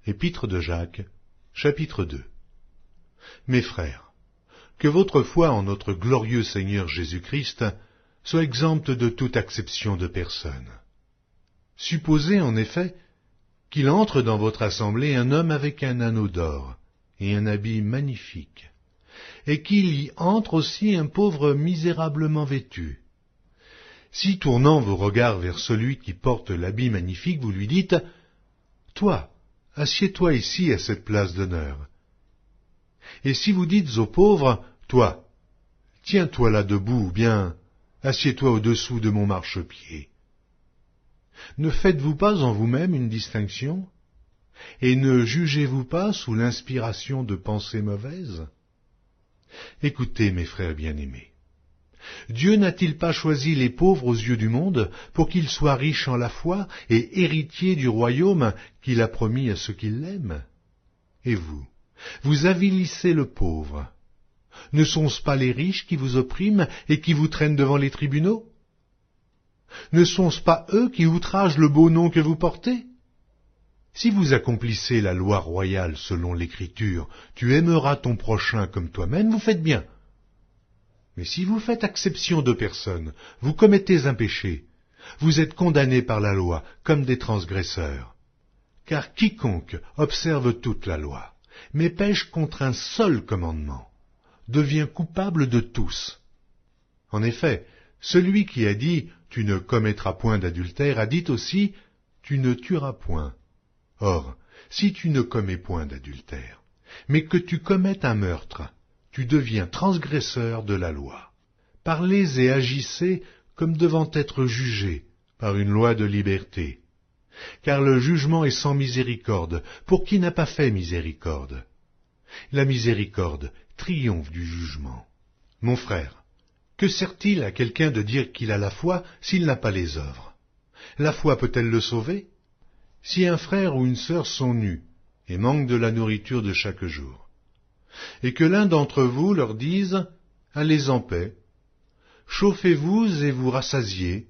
Épître de Jacques, chapitre 2. Mes frères, que votre foi en notre glorieux Seigneur Jésus-Christ soit exempte de toute acception de personne. Supposez en effet qu'il entre dans votre assemblée un homme avec un anneau d'or et un habit magnifique, et qu'il y entre aussi un pauvre misérablement vêtu. Si, tournant vos regards vers celui qui porte l'habit magnifique, vous lui dites « Toi, assieds-toi ici à cette place d'honneur. » Et si vous dites au pauvre « Toi, tiens-toi là debout, ou bien assieds-toi au-dessous de mon marchepied. » Ne faites-vous pas en vous-même une distinction? Et ne jugez-vous pas sous l'inspiration de pensées mauvaises? Écoutez, mes frères bien-aimés. Dieu n'a-t-il pas choisi les pauvres aux yeux du monde pour qu'ils soient riches en la foi et héritiers du royaume qu'il a promis à ceux qui l'aiment? Et vous, vous avilissez le pauvre. Ne sont-ce pas les riches qui vous oppriment et qui vous traînent devant les tribunaux? Ne sont-ce pas eux qui outragent le beau nom que vous portez? Si vous accomplissez la loi royale selon l'Écriture, tu aimeras ton prochain comme toi-même, vous faites bien. Mais si vous faites acception de personne, vous commettez un péché, vous êtes condamnés par la loi comme des transgresseurs. Car quiconque observe toute la loi, mais pêche contre un seul commandement, devient coupable de tous. En effet, celui qui a dit « Tu ne commettras point d'adultère » a dit aussi « Tu ne tueras point ». Or, si tu ne commets point d'adultère, mais que tu commettes un meurtre, tu deviens transgresseur de la loi. Parlez et agissez comme devant être jugés par une loi de liberté. Car le jugement est sans miséricorde pour qui n'a pas fait miséricorde. La miséricorde triomphe du jugement. Mon frère, que sert-il à quelqu'un de dire qu'il a la foi s'il n'a pas les œuvres? La foi peut-elle le sauver? Si un frère ou une sœur sont nus et manquent de la nourriture de chaque jour, et que l'un d'entre vous leur dise « Allez en paix, chauffez-vous et vous rassasiez »,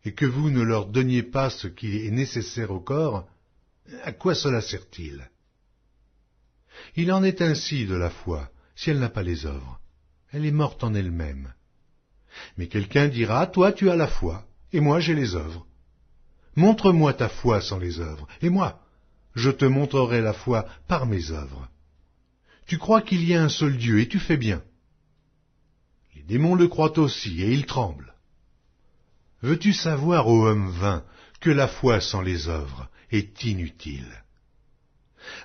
et que vous ne leur donniez pas ce qui est nécessaire au corps, à quoi cela sert-il? Il en est ainsi de la foi, si elle n'a pas les œuvres. Elle est morte en elle-même. Mais quelqu'un dira, toi tu as la foi, et moi j'ai les œuvres. Montre-moi ta foi sans les œuvres, et moi, je te montrerai la foi par mes œuvres. Tu crois qu'il y a un seul Dieu, et tu fais bien. Les démons le croient aussi, et ils tremblent. Veux-tu savoir, ô homme vain, que la foi sans les œuvres est inutile?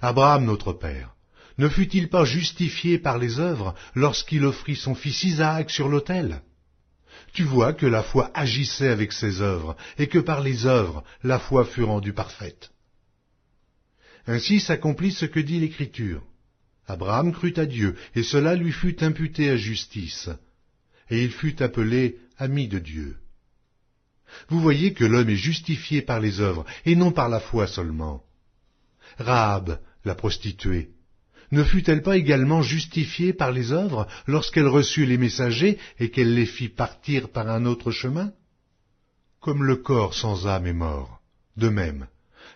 Abraham, notre père, ne fut-il pas justifié par les œuvres lorsqu'il offrit son fils Isaac sur l'autel? Tu vois que la foi agissait avec ses œuvres, et que par les œuvres, la foi fut rendue parfaite. Ainsi s'accomplit ce que dit l'Écriture. Abraham crut à Dieu, et cela lui fut imputé à justice, et il fut appelé ami de Dieu. Vous voyez que l'homme est justifié par les œuvres, et non par la foi seulement. Rahab, la prostituée, ne fut-elle pas également justifiée par les œuvres lorsqu'elle reçut les messagers et qu'elle les fit partir par un autre chemin? Comme le corps sans âme est mort, de même,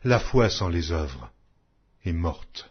la foi sans les œuvres est morte.